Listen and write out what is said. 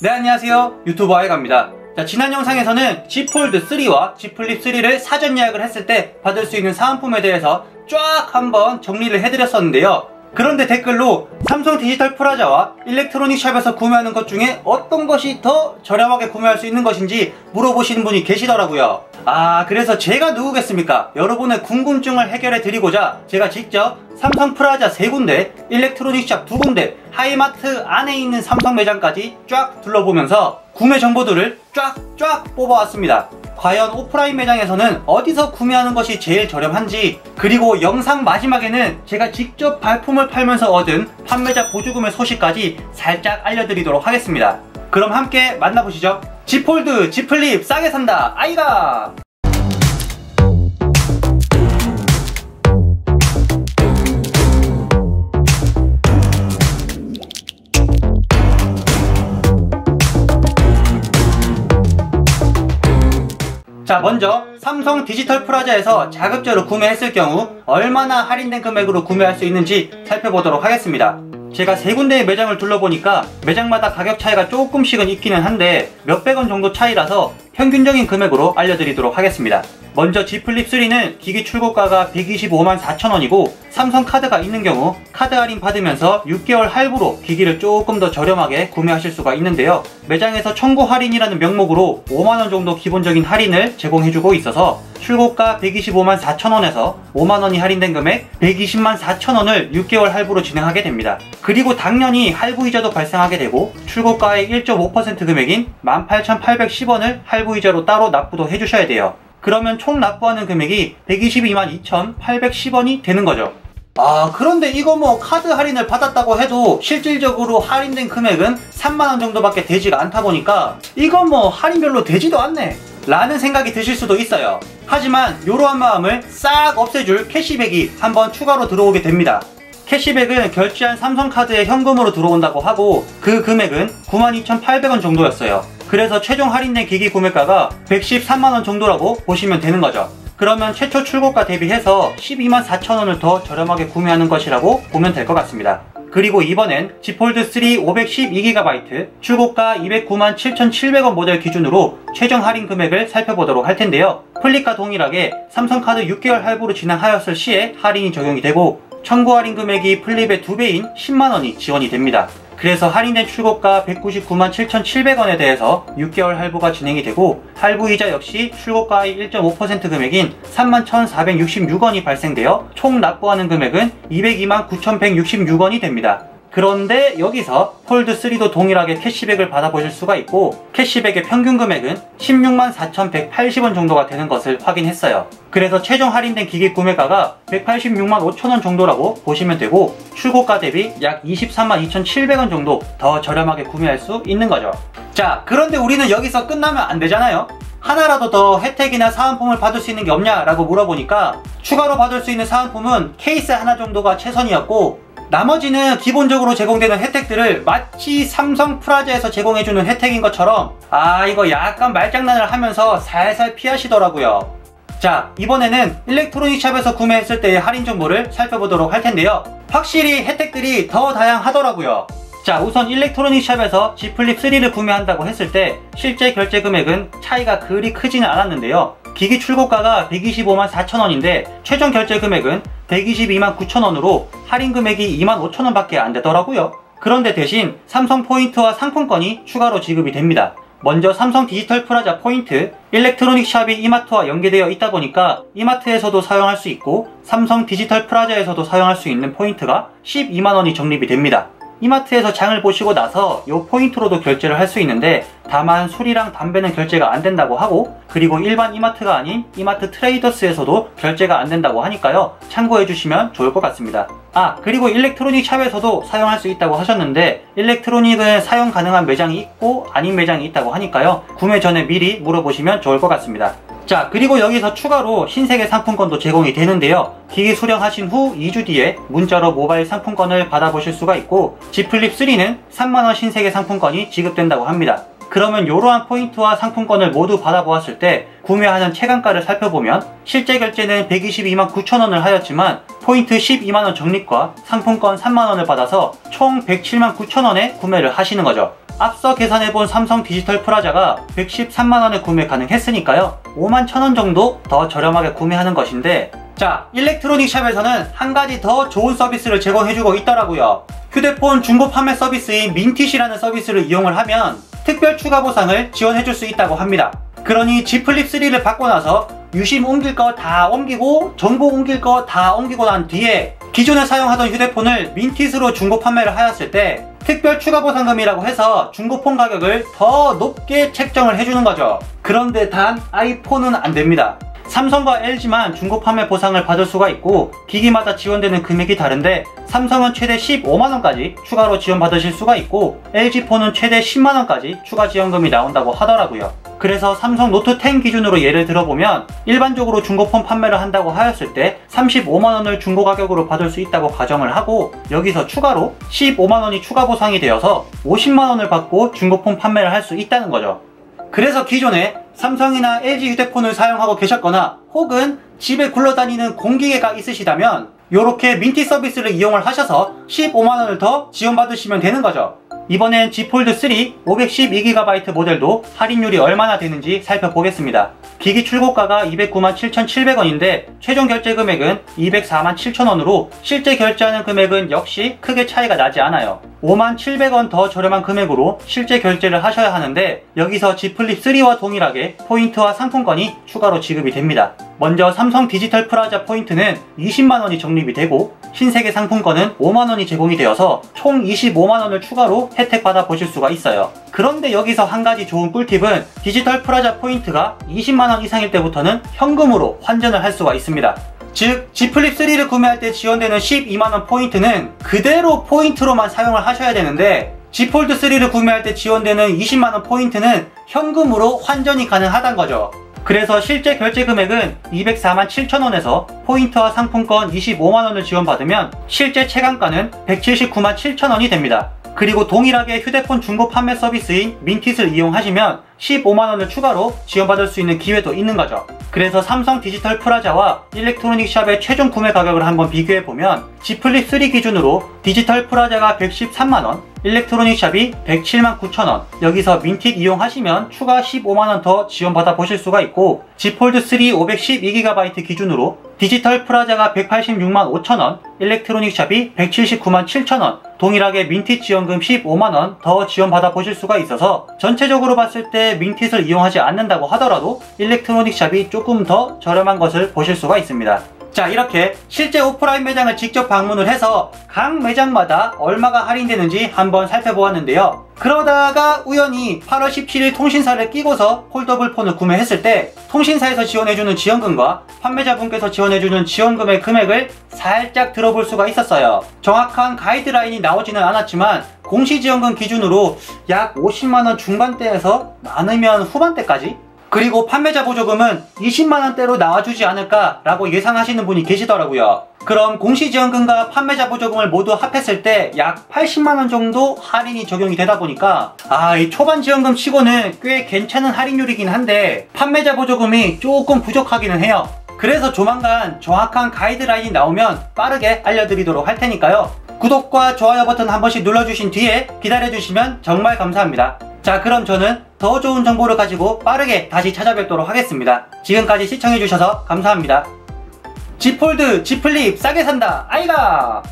네, 안녕하세요. 유튜버 아이가입니다. 자, 지난 영상에서는 Z 폴드 3와 Z 플립 3를 사전 예약을 했을 때 받을 수 있는 사은품에 대해서 쫙 한번 정리를 해드렸었는데요. 그런데 댓글로 삼성 디지털 프라자와 일렉트로닉 샵에서 구매하는 것 중에 어떤 것이 더 저렴하게 구매할 수 있는 것인지 물어보시는 분이 계시더라고요. 그래서 제가 누구겠습니까? 여러분의 궁금증을 해결해 드리고자 제가 직접 삼성 프라자 3군데, 일렉트로닉 샵 2군데, 하이마트 안에 있는 삼성 매장까지 쫙 둘러보면서 구매 정보들을 쫙 뽑아왔습니다. 과연 오프라인 매장에서는 어디서 구매하는 것이 제일 저렴한지, 그리고 영상 마지막에는 제가 직접 발품을 팔면서 얻은 판매자 보조금의 소식까지 살짝 알려드리도록 하겠습니다. 그럼 함께 만나보시죠. Z 폴드, Z 플립 싸게 산다 아이가! 자, 먼저 삼성 디지털 프라자에서 자급제로 구매했을 경우 얼마나 할인된 금액으로 구매할 수 있는지 살펴보도록 하겠습니다. 제가 3군데의 매장을 둘러보니까 매장마다 가격 차이가 조금씩은 있기는 한데 몇백원 정도 차이라서 평균적인 금액으로 알려드리도록 하겠습니다. 먼저 Z 플립 3는 기기 출고가가 125만 4천원이고 삼성 카드가 있는 경우 카드 할인 받으면서 6개월 할부로 기기를 조금 더 저렴하게 구매하실 수가 있는데요. 매장에서 청구 할인이라는 명목으로 5만원 정도 기본적인 할인을 제공해주고 있어서 출고가 125만 4천원에서 5만원이 할인된 금액 120만 4천원을 6개월 할부로 진행하게 됩니다. 그리고 당연히 할부이자도 발생하게 되고 출고가의 1.5% 금액인 18,810원을 할부이자로 따로 납부도 해주셔야 돼요. 그러면 총 납부하는 금액이 122만 2,810원이 되는 거죠. 그런데 이거 뭐 카드 할인을 받았다고 해도 실질적으로 할인된 금액은 3만원 정도밖에 되지가 않다 보니까 이건 뭐 할인 별로 되지도 않네 라는 생각이 드실 수도 있어요. 하지만 이러한 마음을 싹 없애줄 캐시백이 한번 추가로 들어오게 됩니다. 캐시백은 결제한 삼성카드에 현금으로 들어온다고 하고 그 금액은 92,800원 정도였어요. 그래서 최종 할인된 기기 구매가가 113만원 정도라고 보시면 되는 거죠. 그러면 최초 출고가 대비해서 12만 4천원을 더 저렴하게 구매하는 것이라고 보면 될 것 같습니다. 그리고 이번엔 Z 폴드 3 512GB 출고가 209만 7,700원 모델 기준으로 최종 할인 금액을 살펴보도록 할 텐데요. 플립과 동일하게 삼성카드 6개월 할부로 진행하였을 시에 할인이 적용이 되고 청구 할인 금액이 플립의 2배인 10만원이 지원이 됩니다. 그래서 할인된 출고가 199만 7,700원에 대해서 6개월 할부가 진행이 되고 할부이자 역시 출고가의 1.5% 금액인 31,466원이 발생되어 총 납부하는 금액은 202만 9,166원이 됩니다. 그런데 여기서 폴드3도 동일하게 캐시백을 받아보실 수가 있고 캐시백의 평균 금액은 16만 4,180원 정도가 되는 것을 확인했어요. 그래서 최종 할인된 기기 구매가가 186만 5천원 정도라고 보시면 되고 출고가 대비 약 23만 2,700원 정도 더 저렴하게 구매할 수 있는 거죠. 자, 그런데 우리는 여기서 끝나면 안 되잖아요. 하나라도 더 혜택이나 사은품을 받을 수 있는 게 없냐라고 물어보니까 추가로 받을 수 있는 사은품은 케이스 하나 정도가 최선이었고 나머지는 기본적으로 제공되는 혜택들을 마치 삼성 프라자에서 제공해주는 혜택인 것처럼 이거 약간 말장난을 하면서 살살 피하시더라고요. 자, 이번에는 일렉트로닉 샵에서 구매했을 때의 할인 정보를 살펴보도록 할 텐데요. 확실히 혜택들이 더 다양하더라고요. 자, 우선 일렉트로닉 샵에서 Z 플립 3를 구매한다고 했을 때 실제 결제 금액은 차이가 그리 크지는 않았는데요. 기기 출고가가 125만 4천원인데 최종 결제 금액은 122만 9천원으로 할인 금액이 2만 5천원 밖에 안 되더라고요. 그런데 대신 삼성 포인트와 상품권이 추가로 지급이 됩니다. 먼저 삼성 디지털 프라자 포인트, 일렉트로닉 샵이 이마트와 연계되어 있다 보니까 이마트에서도 사용할 수 있고 삼성 디지털 프라자에서도 사용할 수 있는 포인트가 12만원이 적립이 됩니다. 이마트에서 장을 보시고 나서 이 포인트로도 결제를 할 수 있는데 다만 술이랑 담배는 결제가 안 된다고 하고 그리고 일반 이마트가 아닌 이마트 트레이더스에서도 결제가 안 된다고 하니까요. 참고해 주시면 좋을 것 같습니다. 그리고 일렉트로닉 샵에서도 사용할 수 있다고 하셨는데 일렉트로닉은 사용 가능한 매장이 있고 아닌 매장이 있다고 하니까요. 구매 전에 미리 물어보시면 좋을 것 같습니다. 자, 그리고 여기서 추가로 신세계 상품권도 제공이 되는데요. 기기 수령하신 후 2주 뒤에 문자로 모바일 상품권을 받아보실 수가 있고 Z 플립 3는 3만원 신세계 상품권이 지급된다고 합니다. 그러면 이러한 포인트와 상품권을 모두 받아보았을 때 구매하는 체감가를 살펴보면 실제 결제는 122만 9천원을 하였지만 포인트 12만원 적립과 상품권 3만원을 받아서 총 107만 9천원에 구매를 하시는 거죠. 앞서 계산해본 삼성 디지털 프라자가 113만원에 구매 가능했으니까요. 51,000원 정도 더 저렴하게 구매하는 것인데, 자, 일렉트로닉 샵에서는 한 가지 더 좋은 서비스를 제공해주고 있더라고요. 휴대폰 중고 판매 서비스인 민티시라는 서비스를 이용을 하면 특별 추가 보상을 지원해줄 수 있다고 합니다. 그러니 Z 플립 3를 받고 나서 유심 옮길 거 다 옮기고 정보 옮길 거 다 옮기고 난 뒤에 기존에 사용하던 휴대폰을 민티스로 중고 판매를 하였을 때 특별 추가 보상금이라고 해서 중고폰 가격을 더 높게 책정을 해주는 거죠. 그런데 단 아이폰은 안 됩니다. 삼성과 LG만 중고 판매 보상을 받을 수가 있고 기기마다 지원되는 금액이 다른데 삼성은 최대 15만원까지 추가로 지원받으실 수가 있고 LG폰은 최대 10만원까지 추가 지원금이 나온다고 하더라고요. 그래서 삼성 노트 10 기준으로 예를 들어보면 일반적으로 중고폰 판매를 한다고 하였을 때 35만원을 중고 가격으로 받을 수 있다고 가정을 하고 여기서 추가로 15만원이 추가 보상이 되어서 50만원을 받고 중고폰 판매를 할 수 있다는 거죠. 그래서 기존에 삼성이나 LG 휴대폰을 사용하고 계셨거나 혹은 집에 굴러다니는 공기계가 있으시다면 이렇게 민티 서비스를 이용을 하셔서 15만원을 더 지원받으시면 되는 거죠. 이번엔 Z 폴드 3 512GB 모델도 할인율이 얼마나 되는지 살펴보겠습니다. 기기 출고가가 2,097,700원인데 최종 결제 금액은 2,047,000원으로 실제 결제하는 금액은 역시 크게 차이가 나지 않아요. 57,000원 더 저렴한 금액으로 실제 결제를 하셔야 하는데 여기서 Z 플립 3와 동일하게 포인트와 상품권이 추가로 지급이 됩니다. 먼저 삼성 디지털 프라자 포인트는 20만원이 적립이 되고 신세계 상품권은 5만원이 제공이 되어서 총 25만원을 추가로 혜택 받아 보실 수가 있어요. 그런데 여기서 한 가지 좋은 꿀팁은 디지털 프라자 포인트가 20만원 이상일 때부터는 현금으로 환전을 할 수가 있습니다. 즉 Z 플립 3를 구매할 때 지원되는 12만원 포인트는 그대로 포인트로만 사용을 하셔야 되는데 Z 폴드 3를 구매할 때 지원되는 20만원 포인트는 현금으로 환전이 가능하단 거죠. 그래서 실제 결제 금액은 2,047,000원에서 포인트와 상품권 25만원을 지원받으면 실제 체감가는 1,797,000원이 됩니다. 그리고 동일하게 휴대폰 중고 판매 서비스인 민티스를 이용하시면 15만원을 추가로 지원받을 수 있는 기회도 있는 거죠. 그래서 삼성 디지털 프라자와 일렉트로닉 샵의 최종 구매 가격을 한번 비교해보면 Z 플립 3 기준으로 디지털 프라자가 113만원, 일렉트로닉 샵이 1,079,000원, 여기서 민틱 이용하시면 추가 15만원 더 지원받아 보실 수가 있고 Z 폴드 3 512GB 기준으로 디지털 프라자가 1,865,000원, 일렉트로닉 샵이 1,797,000원, 동일하게 민틱 지원금 15만원 더 지원받아 보실 수가 있어서 전체적으로 봤을 때 민틱을 이용하지 않는다고 하더라도 일렉트로닉 샵이 조금 더 저렴한 것을 보실 수가 있습니다. 자, 이렇게 실제 오프라인 매장을 직접 방문을 해서 각 매장마다 얼마가 할인되는지 한번 살펴보았는데요. 그러다가 우연히 8월 17일 통신사를 끼고서 폴더블 폰을 구매했을 때 통신사에서 지원해주는 지원금과 판매자분께서 지원해주는 지원금의 금액을 살짝 들어볼 수가 있었어요. 정확한 가이드라인이 나오지는 않았지만 공시지원금 기준으로 약 50만원 중반대에서 많으면 후반대까지, 그리고 판매자 보조금은 20만원대로 나와주지 않을까 라고 예상하시는 분이 계시더라고요. 그럼 공시지원금과 판매자 보조금을 모두 합했을 때 약 80만원 정도 할인이 적용이 되다 보니까 이 초반 지원금 치고는 꽤 괜찮은 할인율이긴 한데 판매자 보조금이 조금 부족하기는 해요. 그래서 조만간 정확한 가이드라인이 나오면 빠르게 알려드리도록 할 테니까요. 구독과 좋아요 버튼 한 번씩 눌러주신 뒤에 기다려주시면 정말 감사합니다. 자, 그럼 저는 더 좋은 정보를 가지고 빠르게 다시 찾아뵙도록 하겠습니다. 지금까지 시청해주셔서 감사합니다. Z 폴드, Z 플립 싸게 산다 아이가!